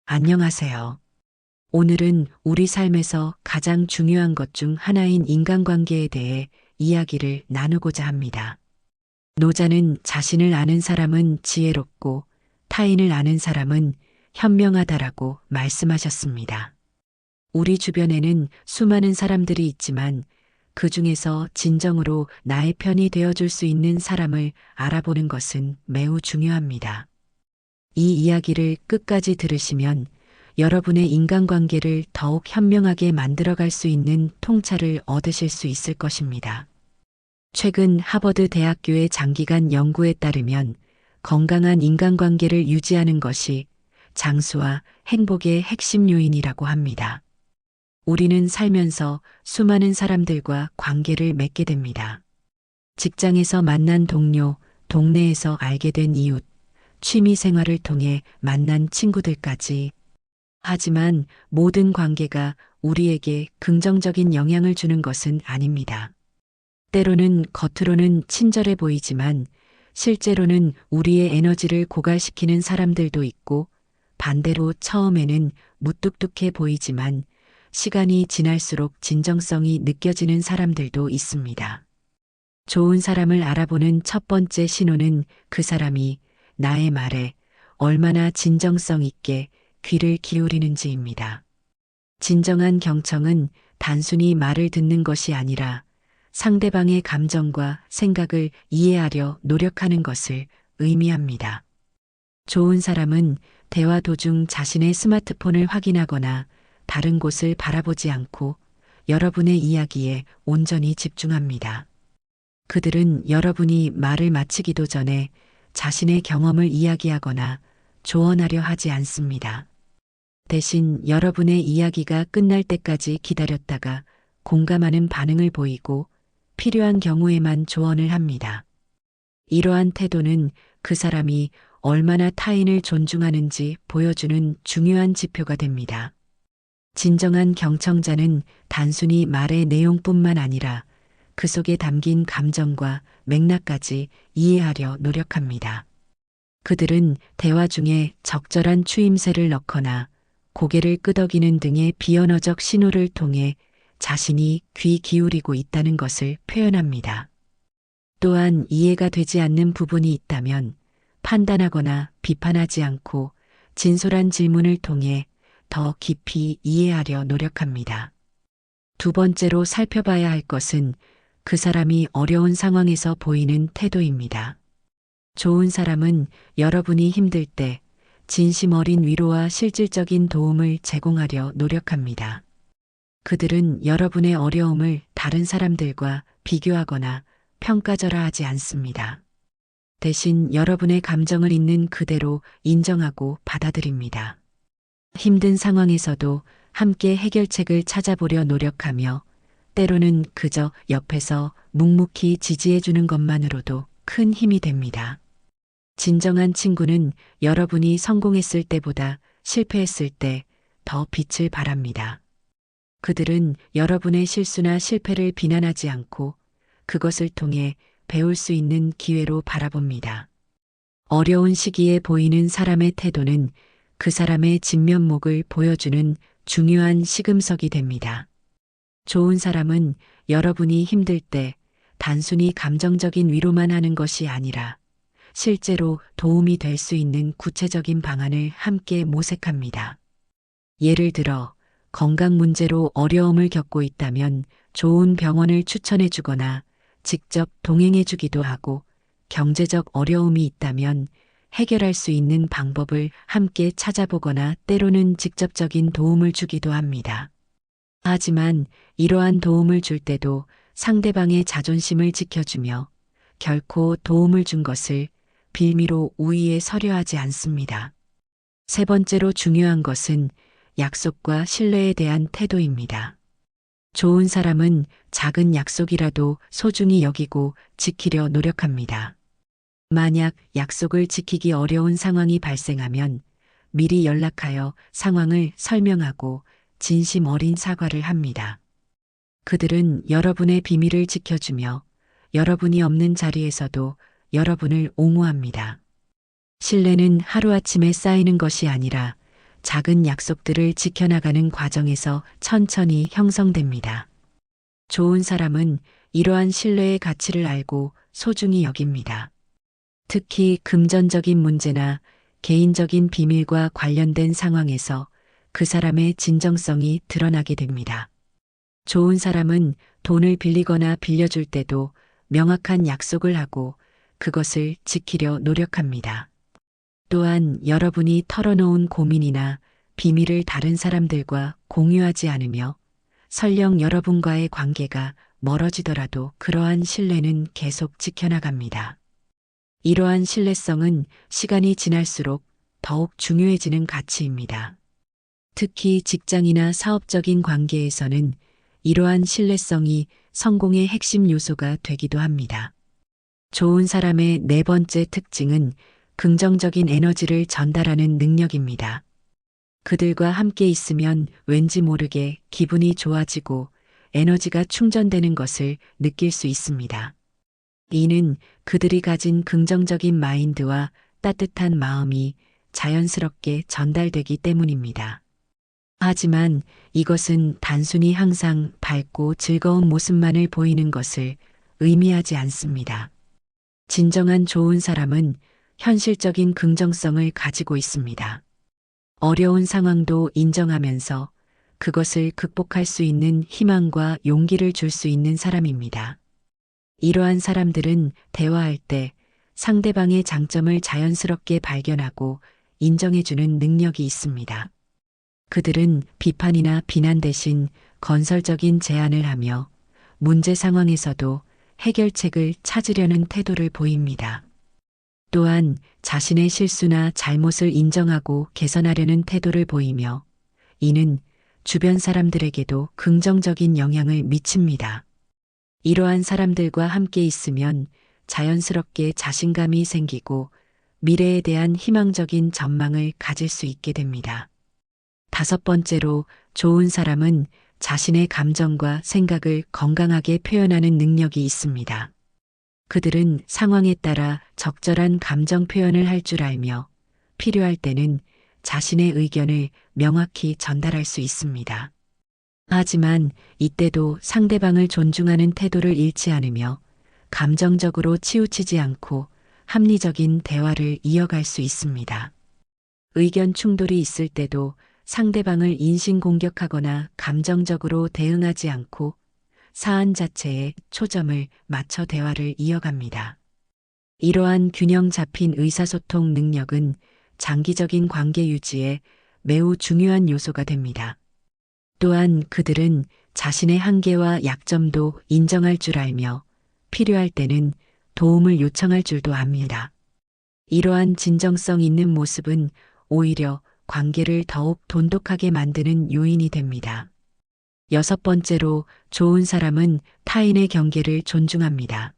안녕하세요. 오늘은 우리 삶에서 가장 중요한 것 중 하나인 인간관계에 대해 이야기를 나누고자 합니다. 노자는 자신을 아는 사람은 지혜롭고 타인을 아는 사람은 현명하다라고 말씀하셨습니다. 우리 주변에는 수많은 사람들이 있지만 그 중에서 진정으로 나의 편이 되어줄 수 있는 사람을 알아보는 것은 매우 중요합니다. 이 이야기를 끝까지 들으시면 여러분의 인간관계를 더욱 현명하게 만들어갈 수 있는 통찰을 얻으실 수 있을 것입니다. 최근 하버드 대학교의 장기간 연구에 따르면 건강한 인간관계를 유지하는 것이 장수와 행복의 핵심 요인이라고 합니다. 우리는 살면서 수많은 사람들과 관계를 맺게 됩니다. 직장에서 만난 동료, 동네에서 알게 된 이웃, 취미 생활을 통해 만난 친구들까지. 하지만 모든 관계가 우리에게 긍정적인 영향을 주는 것은 아닙니다. 때로는 겉으로는 친절해 보이지만 실제로는 우리의 에너지를 고갈시키는 사람들도 있고, 반대로 처음에는 무뚝뚝해 보이지만 시간이 지날수록 진정성이 느껴지는 사람들도 있습니다. 좋은 사람을 알아보는 첫 번째 신호는 그 사람이 나의 말에 얼마나 진정성 있게 귀를 기울이는지입니다. 진정한 경청은 단순히 말을 듣는 것이 아니라 상대방의 감정과 생각을 이해하려 노력하는 것을 의미합니다. 좋은 사람은 대화 도중 자신의 스마트폰을 확인하거나 다른 곳을 바라보지 않고 여러분의 이야기에 온전히 집중합니다. 그들은 여러분이 말을 마치기도 전에 자신의 경험을 이야기하거나 조언하려 하지 않습니다. 대신 여러분의 이야기가 끝날 때까지 기다렸다가 공감하는 반응을 보이고 필요한 경우에만 조언을 합니다. 이러한 태도는 그 사람이 얼마나 타인을 존중하는지 보여주는 중요한 지표가 됩니다. 진정한 경청자는 단순히 말의 내용뿐만 아니라 그 속에 담긴 감정과 맥락까지 이해하려 노력합니다. 그들은 대화 중에 적절한 추임새를 넣거나 고개를 끄덕이는 등의 비언어적 신호를 통해 자신이 귀 기울이고 있다는 것을 표현합니다. 또한 이해가 되지 않는 부분이 있다면 판단하거나 비판하지 않고 진솔한 질문을 통해 더 깊이 이해하려 노력합니다. 두 번째로 살펴봐야 할 것은 그 사람이 어려운 상황에서 보이는 태도입니다. 좋은 사람은 여러분이 힘들 때 진심 어린 위로와 실질적인 도움을 제공하려 노력합니다. 그들은 여러분의 어려움을 다른 사람들과 비교하거나 평가절하하지 않습니다. 대신 여러분의 감정을 있는 그대로 인정하고 받아들입니다. 힘든 상황에서도 함께 해결책을 찾아보려 노력하며 때로는 그저 옆에서 묵묵히 지지해주는 것만으로도 큰 힘이 됩니다. 진정한 친구는 여러분이 성공했을 때보다 실패했을 때 더 빛을 발합니다. 그들은 여러분의 실수나 실패를 비난하지 않고 그것을 통해 배울 수 있는 기회로 바라봅니다. 어려운 시기에 보이는 사람의 태도는 그 사람의 진면목을 보여주는 중요한 시금석이 됩니다. 좋은 사람은 여러분이 힘들 때 단순히 감정적인 위로만 하는 것이 아니라 실제로 도움이 될 수 있는 구체적인 방안을 함께 모색합니다. 예를 들어 건강 문제로 어려움을 겪고 있다면 좋은 병원을 추천해 주거나 직접 동행해 주기도 하고, 경제적 어려움이 있다면 해결할 수 있는 방법을 함께 찾아보거나 때로는 직접적인 도움을 주기도 합니다. 하지만 이러한 도움을 줄 때도 상대방의 자존심을 지켜주며 결코 도움을 준 것을 빌미로 우위에 서려 하지 않습니다. 세 번째로 중요한 것은 약속과 신뢰에 대한 태도입니다. 좋은 사람은 작은 약속이라도 소중히 여기고 지키려 노력합니다. 만약 약속을 지키기 어려운 상황이 발생하면 미리 연락하여 상황을 설명하고 진심 어린 사과를 합니다. 그들은 여러분의 비밀을 지켜주며 여러분이 없는 자리에서도 여러분을 옹호합니다. 신뢰는 하루아침에 쌓이는 것이 아니라 작은 약속들을 지켜나가는 과정에서 천천히 형성됩니다. 좋은 사람은 이러한 신뢰의 가치를 알고 소중히 여깁니다. 특히 금전적인 문제나 개인적인 비밀과 관련된 상황에서 그 사람의 진정성이 드러나게 됩니다. 좋은 사람은 돈을 빌리거나 빌려줄 때도 명확한 약속을 하고 그것을 지키려 노력합니다. 또한 여러분이 털어놓은 고민이나 비밀을 다른 사람들과 공유하지 않으며 설령 여러분과의 관계가 멀어지더라도 그러한 신뢰는 계속 지켜나갑니다. 이러한 신뢰성은 시간이 지날수록 더욱 중요해지는 가치입니다. 특히 직장이나 사업적인 관계에서는 이러한 신뢰성이 성공의 핵심 요소가 되기도 합니다. 좋은 사람의 네 번째 특징은 긍정적인 에너지를 전달하는 능력입니다. 그들과 함께 있으면 왠지 모르게 기분이 좋아지고 에너지가 충전되는 것을 느낄 수 있습니다. 이는 그들이 가진 긍정적인 마인드와 따뜻한 마음이 자연스럽게 전달되기 때문입니다. 하지만 이것은 단순히 항상 밝고 즐거운 모습만을 보이는 것을 의미하지 않습니다. 진정한 좋은 사람은 현실적인 긍정성을 가지고 있습니다. 어려운 상황도 인정하면서 그것을 극복할 수 있는 희망과 용기를 줄 수 있는 사람입니다. 이러한 사람들은 대화할 때 상대방의 장점을 자연스럽게 발견하고 인정해주는 능력이 있습니다. 그들은 비판이나 비난 대신 건설적인 제안을 하며 문제 상황에서도 해결책을 찾으려는 태도를 보입니다. 또한 자신의 실수나 잘못을 인정하고 개선하려는 태도를 보이며 이는 주변 사람들에게도 긍정적인 영향을 미칩니다. 이러한 사람들과 함께 있으면 자연스럽게 자신감이 생기고 미래에 대한 희망적인 전망을 가질 수 있게 됩니다. 다섯 번째로 좋은 사람은 자신의 감정과 생각을 건강하게 표현하는 능력이 있습니다. 그들은 상황에 따라 적절한 감정 표현을 할 줄 알며 필요할 때는 자신의 의견을 명확히 전달할 수 있습니다. 하지만 이때도 상대방을 존중하는 태도를 잃지 않으며 감정적으로 치우치지 않고 합리적인 대화를 이어갈 수 있습니다. 의견 충돌이 있을 때도 상대방을 인신공격하거나 감정적으로 대응하지 않고 사안 자체에 초점을 맞춰 대화를 이어갑니다. 이러한 균형 잡힌 의사소통 능력은 장기적인 관계 유지에 매우 중요한 요소가 됩니다. 또한 그들은 자신의 한계와 약점도 인정할 줄 알며 필요할 때는 도움을 요청할 줄도 압니다. 이러한 진정성 있는 모습은 오히려 관계를 더욱 돈독하게 만드는 요인이 됩니다. 여섯 번째로 좋은 사람은 타인의 경계를 존중합니다.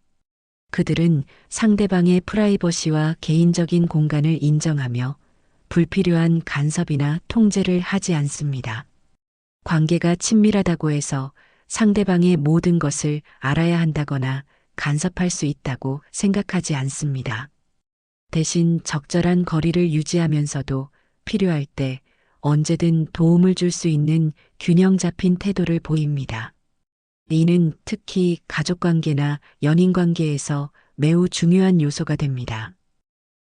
그들은 상대방의 프라이버시와 개인적인 공간을 인정하며 불필요한 간섭이나 통제를 하지 않습니다. 관계가 친밀하다고 해서 상대방의 모든 것을 알아야 한다거나 간섭할 수 있다고 생각하지 않습니다. 대신 적절한 거리를 유지하면서도 필요할 때 언제든 도움을 줄 수 있는 균형 잡힌 태도를 보입니다. 이는 특히 가족관계나 연인관계에서 매우 중요한 요소가 됩니다.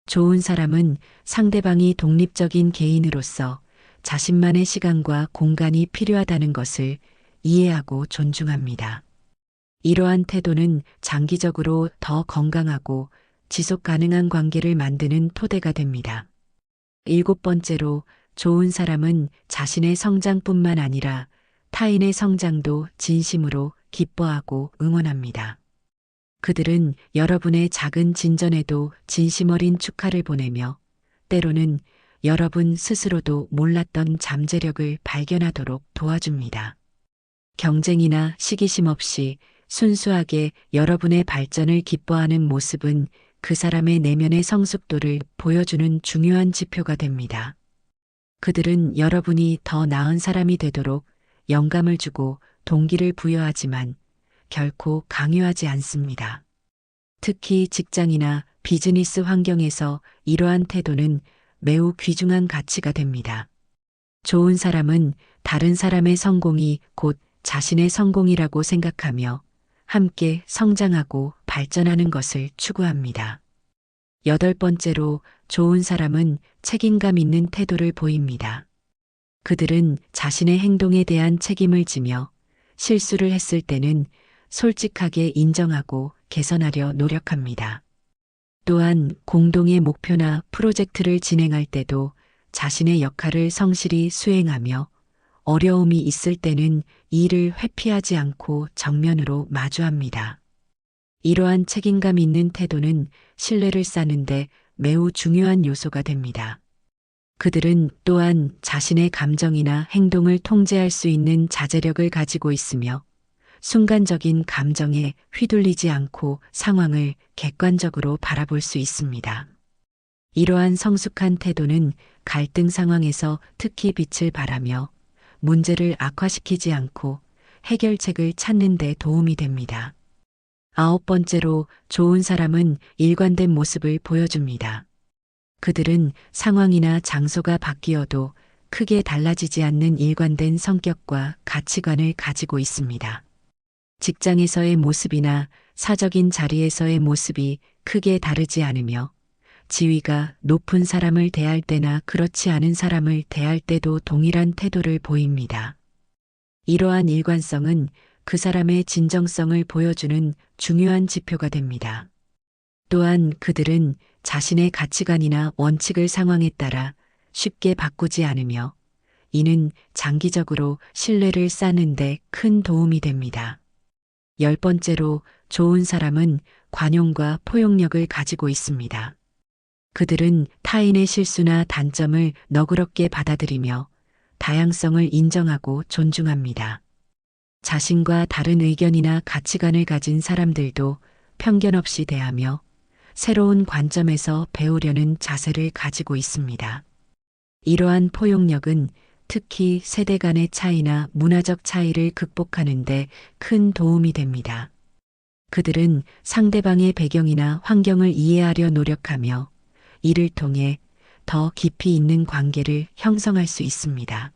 좋은 사람은 상대방이 독립적인 개인으로서 자신만의 시간과 공간이 필요하다는 것을 이해하고 존중합니다. 이러한 태도는 장기적으로 더 건강하고 지속 가능한 관계를 만드는 토대가 됩니다. 일곱 번째로 좋은 사람은 자신의 성장뿐만 아니라 타인의 성장도 진심으로 기뻐하고 응원합니다. 그들은 여러분의 작은 진전에도 진심 어린 축하를 보내며 때로는 여러분 스스로도 몰랐던 잠재력을 발견하도록 도와줍니다. 경쟁이나 시기심 없이 순수하게 여러분의 발전을 기뻐하는 모습은 그 사람의 내면의 성숙도를 보여주는 중요한 지표가 됩니다. 그들은 여러분이 더 나은 사람이 되도록 영감을 주고 동기를 부여하지만 결코 강요하지 않습니다. 특히 직장이나 비즈니스 환경에서 이러한 태도는 매우 귀중한 가치가 됩니다. 좋은 사람은 다른 사람의 성공이 곧 자신의 성공이라고 생각하며 함께 성장하고 발전하는 것을 추구합니다. 여덟 번째로 좋은 사람은 책임감 있는 태도를 보입니다. 그들은 자신의 행동에 대한 책임을 지며 실수를 했을 때는 솔직하게 인정하고 개선하려 노력합니다. 또한 공동의 목표나 프로젝트를 진행할 때도 자신의 역할을 성실히 수행하며 어려움이 있을 때는 이를 회피하지 않고 정면으로 마주합니다. 이러한 책임감 있는 태도는 신뢰를 쌓는데 매우 중요한 요소가 됩니다. 그들은 또한 자신의 감정이나 행동을 통제할 수 있는 자제력을 가지고 있으며 순간적인 감정에 휘둘리지 않고 상황을 객관적으로 바라볼 수 있습니다. 이러한 성숙한 태도는 갈등 상황에서 특히 빛을 발하며 문제를 악화시키지 않고 해결책을 찾는 데 도움이 됩니다. 아홉 번째로 좋은 사람은 일관된 모습을 보여줍니다. 그들은 상황이나 장소가 바뀌어도 크게 달라지지 않는 일관된 성격과 가치관을 가지고 있습니다. 직장에서의 모습이나 사적인 자리에서의 모습이 크게 다르지 않으며 지위가 높은 사람을 대할 때나 그렇지 않은 사람을 대할 때도 동일한 태도를 보입니다. 이러한 일관성은 그 사람의 진정성을 보여주는 중요한 지표가 됩니다. 또한 그들은 자신의 가치관이나 원칙을 상황에 따라 쉽게 바꾸지 않으며 이는 장기적으로 신뢰를 쌓는 데 큰 도움이 됩니다. 열 번째로 좋은 사람은 관용과 포용력을 가지고 있습니다. 그들은 타인의 실수나 단점을 너그럽게 받아들이며 다양성을 인정하고 존중합니다. 자신과 다른 의견이나 가치관을 가진 사람들도 편견 없이 대하며 새로운 관점에서 배우려는 자세를 가지고 있습니다. 이러한 포용력은 특히 세대 간의 차이나 문화적 차이를 극복하는 데 큰 도움이 됩니다. 그들은 상대방의 배경이나 환경을 이해하려 노력하며 이를 통해 더 깊이 있는 관계를 형성할 수 있습니다.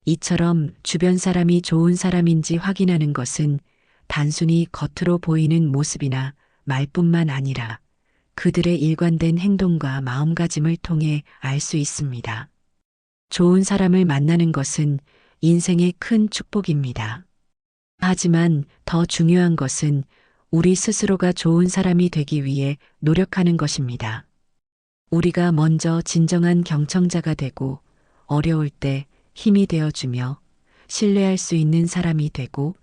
이처럼 주변 사람이 좋은 사람인지 확인하는 것은 단순히 겉으로 보이는 모습이나 말뿐만 아니라 그들의 일관된 행동과 마음가짐을 통해 알 수 있습니다. 좋은 사람을 만나는 것은 인생의 큰 축복입니다. 하지만 더 중요한 것은 우리 스스로가 좋은 사람이 되기 위해 노력하는 것입니다. 우리가 먼저 진정한 경청자가 되고 어려울 때 힘이 되어주며 신뢰할 수 있는 사람이 되고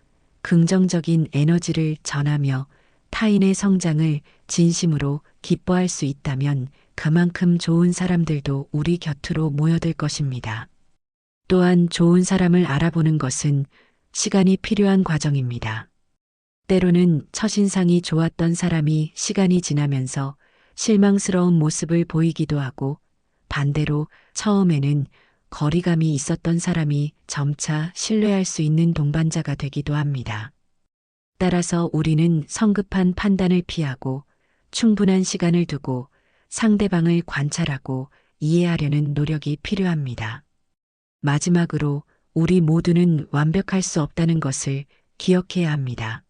긍정적인 에너지를 전하며 타인의 성장을 진심으로 기뻐할 수 있다면 그만큼 좋은 사람들도 우리 곁으로 모여들 것입니다. 또한 좋은 사람을 알아보는 것은 시간이 필요한 과정입니다. 때로는 첫인상이 좋았던 사람이 시간이 지나면서 실망스러운 모습을 보이기도 하고 반대로 처음에는 거리감이 있었던 사람이 점차 신뢰할 수 있는 동반자가 되기도 합니다. 따라서 우리는 성급한 판단을 피하고 충분한 시간을 두고 상대방을 관찰하고 이해하려는 노력이 필요합니다. 마지막으로 우리 모두는 완벽할 수 없다는 것을 기억해야 합니다.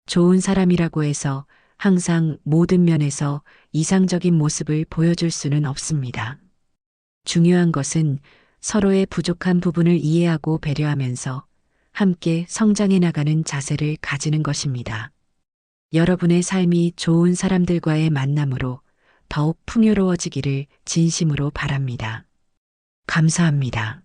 좋은 사람이라고 해서 항상 모든 면에서 이상적인 모습을 보여줄 수는 없습니다. 중요한 것은 서로의 부족한 부분을 이해하고 배려하면서 함께 성장해 나가는 자세를 가지는 것입니다. 여러분의 삶이 좋은 사람들과의 만남으로 더욱 풍요로워지기를 진심으로 바랍니다. 감사합니다.